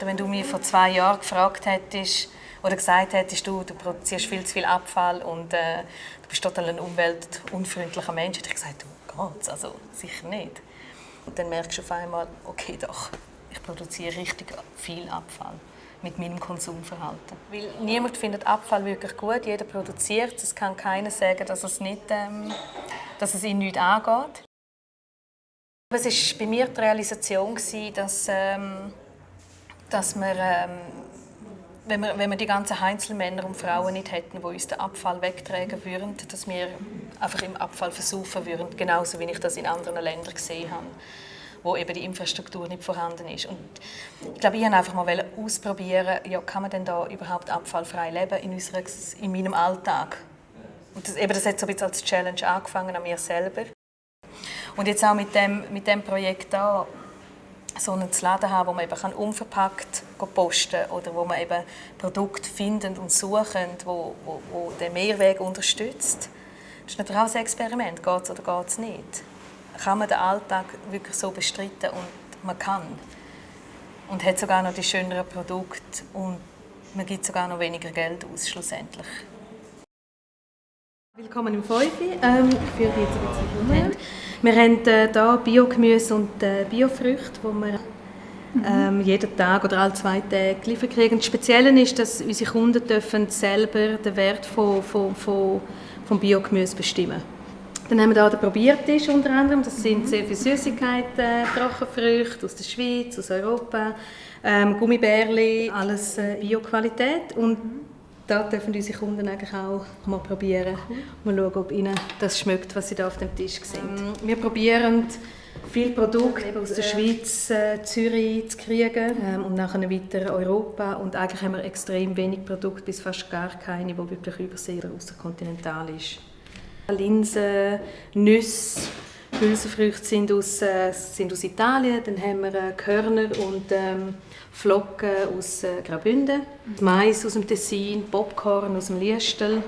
weiter. Wenn du mich vor 2 Jahren gefragt hättest oder gesagt hättest, du produzierst viel zu viel Abfall und du bist total ein umweltunfreundlicher Mensch, hätte ich gesagt, du geht's, also sicher nicht. Und dann merkst du auf einmal, okay, doch, ich produziere richtig viel Abfall mit meinem Konsumverhalten. Weil niemand findet Abfall wirklich gut, jeder produziert es. Es kann keiner sagen, dass es ihn nicht angeht. Es war bei mir die Realisation, dass wir, wenn wir die ganzen Einzelmänner und Frauen nicht hätten, die uns den Abfall wegtragen würden, dass wir einfach im Abfall versaufen würden, genauso wie ich das in anderen Ländern gesehen habe, wo eben die Infrastruktur nicht vorhanden ist. Und ich glaube, ich wollte einfach mal ausprobieren, ja, kann man denn da überhaupt abfallfrei leben in meinem Alltag? Und das hat so ein bisschen als Challenge angefangen an mir selber. Und jetzt auch mit dem Projekt da, so einen Laden haben, wo man eben unverpackt posten kann oder wo man eben Produkte finden und suchen, wo den Mehrweg unterstützt. Das ist natürlich auch ein Experiment. Geht es oder geht es nicht? Kann man den Alltag wirklich so bestreiten? Und man kann. Und hat sogar noch die schöneren Produkte und man gibt sogar noch weniger Geld aus, schlussendlich. Willkommen im Feufi. Ich führe dich jetzt ein bisschen rum. Wir haben hier Biogemüse und Biofrüchte, die wir jeden Tag oder alle 2 Tage geliefert kriegen. Das Spezielle ist, dass unsere Kunden dürfen selber den Wert vom Biogemüse bestimmen. Dann haben wir hier den Probiertisch unter anderem. Das sind sehr viele Süßigkeiten, Trockenfrüchte aus der Schweiz, aus Europa, Gummibärli, alles Bio-Qualität. Und da dürfen unsere Kunden eigentlich auch mal probieren. Mal schauen, ob ihnen das schmeckt, was sie da auf dem Tisch sehen. Wir probieren viele Produkte aus der Schweiz, Zürich zu kriegen und nachher weiter Europa. Und eigentlich haben wir extrem wenig Produkte, bis fast gar keine, die wirklich übersee oder außerkontinental ist. Linsen, Nüsse, Hülsenfrüchte sind aus Italien. Dann haben wir Körner und Flocken aus Graubünden, Mais aus dem Tessin, Popcorn aus dem Liestel,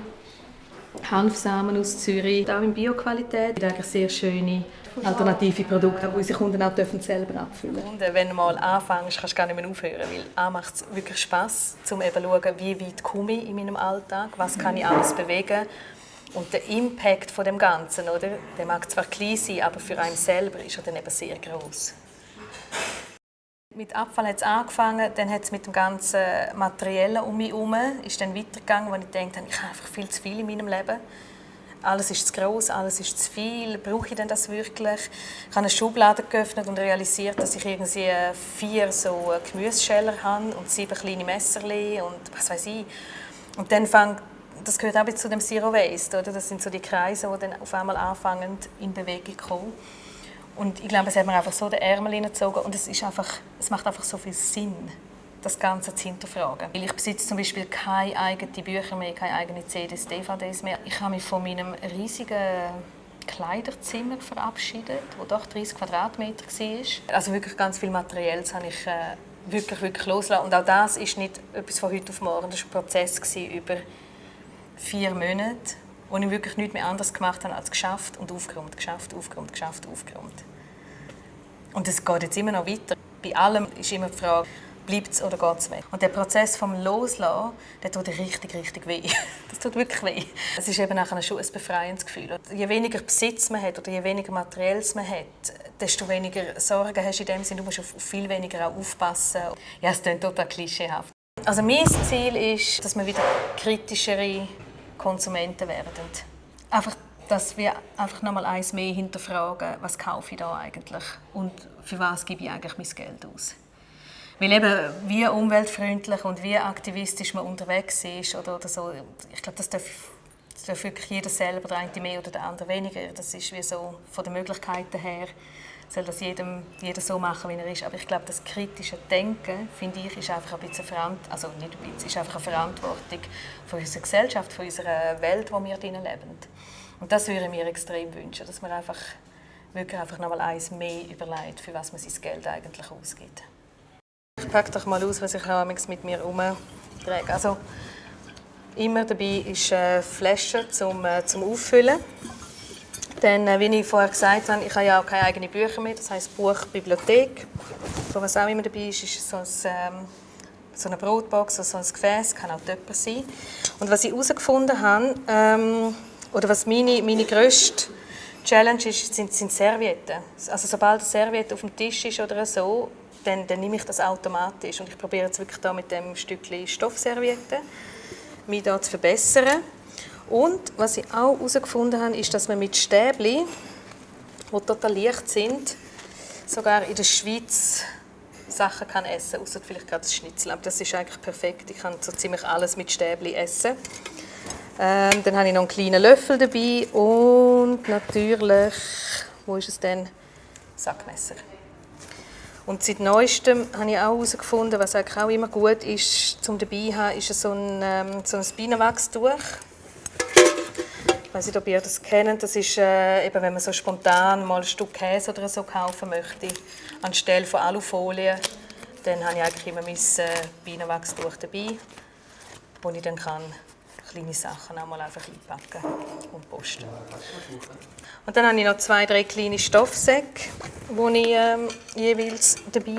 Hanfsamen aus Zürich, auch in Bio-Qualität. Eigentlich sehr schöne alternative Produkte, die unsere Kunden auch selber abfüllen dürfen. Wenn du mal anfängst, kannst du gar nicht mehr aufhören, weil macht es wirklich Spass, um eben zu schauen, wie weit komme ich in meinem Alltag, was kann ich alles bewegen. Und der Impact von dem Ganzen, oder? Der mag zwar klein sein, aber für einen selber ist er dann eben sehr groß. Mit Abfall hat es angefangen, dann hat es mit dem ganzen Materiellen um mich herum, ist dann weitergegangen, wo ich dachte, ich habe einfach viel zu viel in meinem Leben. Alles ist zu gross, alles ist zu viel. Brauche ich denn das wirklich? Ich habe eine Schublade geöffnet und realisiert, dass ich irgendwie 4 so Gemüseschäler habe und 7 kleine Messerli und was weiß ich. Und dann das gehört auch zu dem Zero Waste, oder? Das sind so die Kreise, die dann auf einmal anfangen, in Bewegung zu kommen. Und ich glaube, es hat mir einfach so den Ärmel hineingezogen und es macht einfach so viel Sinn, das Ganze zu hinterfragen. Weil ich besitze zum Beispiel keine eigenen Bücher mehr, keine eigenen CDs, DVDs mehr. Ich habe mich von meinem riesigen Kleiderzimmer verabschiedet, das doch 30 Quadratmeter war. Also wirklich ganz viel Materielles habe ich wirklich losgelassen. Und auch das ist nicht etwas von heute auf morgen. Das war ein Prozess über 4 Monate, wo ich wirklich nichts mehr anderes gemacht habe als geschafft und aufgeräumt, geschafft, aufgeräumt, geschafft, aufgeräumt. Und es geht jetzt immer noch weiter. Bei allem ist immer die Frage, bleibt es oder geht es weg? Und der Prozess vom Loslassen, der tut richtig weh. Das tut wirklich weh. Es ist eben nachher schon ein befreiendes Gefühl. Je weniger Besitz man hat oder je weniger Materielles man hat, desto weniger Sorgen hast du in dem Sinne. Du musst auf viel weniger auch aufpassen. Ja, es klingt total klischeehaft. Also mein Ziel ist, dass wir wieder kritischere Konsumenten werden. Einfach, dass wir einfach noch mal eins mehr hinterfragen, was kaufe ich da eigentlich und für was gebe ich eigentlich mein Geld aus. Weil eben, wie umweltfreundlich und wie aktivistisch man unterwegs ist oder so, ich glaube, das darf wirklich jeder selber, der eine mehr oder der andere weniger. Das ist wie so von den Möglichkeiten her, soll das jeder so machen, wie er ist. Aber ich glaube, das kritische Denken, finde ich, ist einfach ein bisschen ist einfach eine Verantwortung von unserer Gesellschaft, von unserer Welt, in der wir drin leben. Und das würde ich mir extrem wünschen, dass man wirklich noch mal eins mehr überlegt, für was man sein Geld eigentlich ausgibt. Ich packe doch mal aus, was ich mit mir herumtrage. Also, immer dabei ist Flaschen zum Auffüllen. Dann, wie ich vorher gesagt habe, ich habe ja auch keine eigenen Bücher mehr, das heisst Buchbibliothek. was auch immer dabei ist, ist so eine Brotbox oder so ein Gefäß, kann auch Töpper sein. Und was ich herausgefunden habe, oder was meine grösste Challenge ist, sind Servietten. Also sobald eine Serviette auf dem Tisch ist oder so, dann nehme ich das automatisch. Und ich probiere jetzt wirklich da mit dem Stückchen Stoffserviette mich da zu verbessern. Und was ich auch herausgefunden habe, ist, dass man mit Stäbchen, die total leicht sind, sogar in der Schweiz Sachen kann essen, außer vielleicht gerade das Schnitzel. Aber das ist eigentlich perfekt. Ich kann so ziemlich alles mit Stäbchen essen. Dann habe ich noch einen kleinen Löffel dabei und natürlich, wo ist es denn? Sackmesser. Und seit Neuestem habe ich auch herausgefunden, was eigentlich auch immer gut ist, zum dabei zu haben, ist so ein Bienenwachstuch. Ich weiß nicht, ob ihr das kennt. Das ist, eben, wenn man so spontan mal ein Stück Käse oder so kaufen möchte, anstelle von Alufolie, dann habe ich eigentlich immer mein Bienenwachstuch dabei, wo ich dann kleine Sachen auch mal einfach einpacken und posten. Und dann habe ich noch 2, 3 kleine Stoffsäcke, die ich jeweils dabei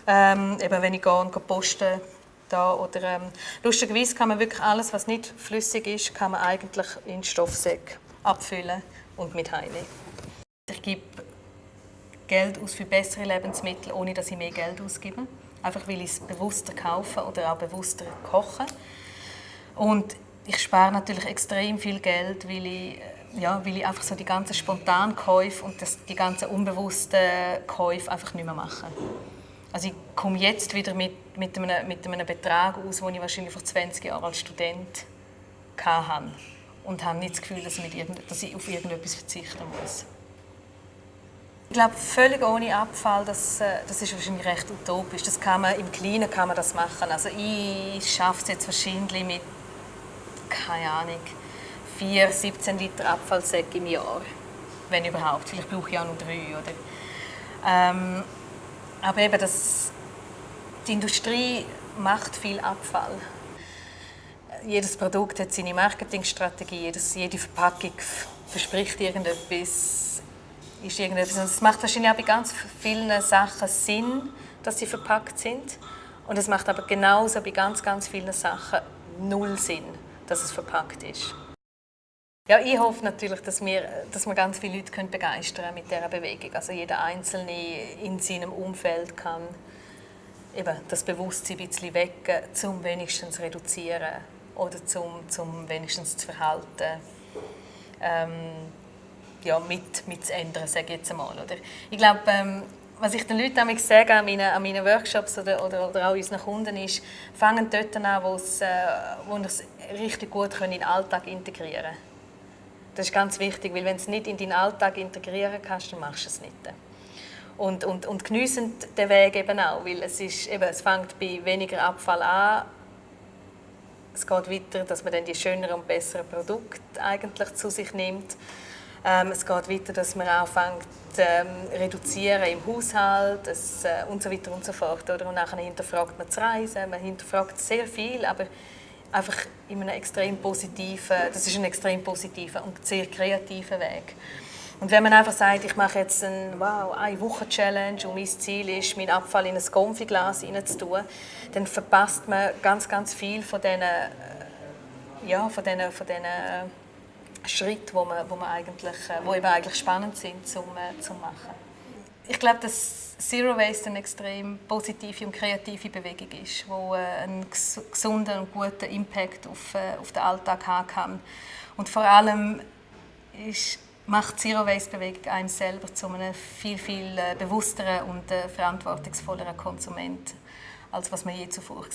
habe. Eben, wenn ich gehe und posten da, oder lustigerweise kann man wirklich alles, was nicht flüssig ist, kann man eigentlich in Stoffsäcke abfüllen und mit heimnehmen. Ich gebe Geld aus für bessere Lebensmittel, ohne dass ich mehr Geld ausgebe. Einfach weil ich es bewusster kaufe oder auch bewusster koche. Und ich spare natürlich extrem viel Geld, weil ich einfach so die ganzen Spontankäufe und die ganzen unbewussten Käufe einfach nicht mehr mache. Also ich komme jetzt wieder mit einem Betrag aus, den ich wahrscheinlich vor 20 Jahren als Student hatte. Und habe nicht das Gefühl, dass ich auf irgendetwas verzichten muss. Ich glaube, völlig ohne Abfall, das ist wahrscheinlich recht utopisch. Das kann man, im Kleinen kann man das machen. Also ich schaffe es jetzt wahrscheinlich mit, keine Ahnung, 4, 17 Liter Abfallsäcke im Jahr. Wenn überhaupt. Vielleicht brauche ich auch noch 3. Oder? Aber eben, die Industrie macht viel Abfall. Jedes Produkt hat seine Marketingstrategie, jede Verpackung verspricht irgendetwas. Und es macht wahrscheinlich auch bei ganz vielen Sachen Sinn, dass sie verpackt sind. Und es macht aber genauso bei ganz, ganz vielen Sachen null Sinn, dass es verpackt ist. Ja, ich hoffe natürlich, dass wir ganz viele Leute begeistern können mit dieser Bewegung. Also jeder Einzelne in seinem Umfeld kann eben das Bewusstsein ein bisschen wecken, um wenigstens zu reduzieren oder zum wenigstens zu verhalten. Mit zu ändern, sage ich jetzt einmal. Oder? Ich glaube, was ich den Leuten sage an meinen Workshops oder auch unseren Kunden ist, fangen dort an, wo ihr es richtig gut in den Alltag integrieren können. Das ist ganz wichtig, weil wenn du es nicht in deinen Alltag integrieren kannst, dann machst du es nicht. Und geniessen den Weg eben auch, weil es fängt bei weniger Abfall an. Es geht weiter, dass man dann die schöneren und besseren Produkte eigentlich zu sich nimmt. Es geht weiter, dass man anfängt reduzieren im Haushalt und so weiter und so fort. Oder? Und nachher hinterfragt man das Reisen, man hinterfragt sehr viel, aber einfach in einem extrem positiven, das ist ein extrem positiver und sehr kreativer Weg. Und wenn man einfach sagt, ich mache jetzt eine Woche-Challenge und mein Ziel ist, meinen Abfall in ein Konfiglas reinzutun, dann verpasst man ganz, ganz viel von diesen Schritte, die eben eigentlich spannend sind zum machen. Ich glaube, dass Zero Waste eine extrem positive und kreative Bewegung ist, die einen gesunden und guten Impact auf den Alltag haben kann. Und vor allem macht die Zero Waste Bewegung einem selber zu einem viel, viel bewussteren und verantwortungsvolleren Konsument, als was man je zuvor war.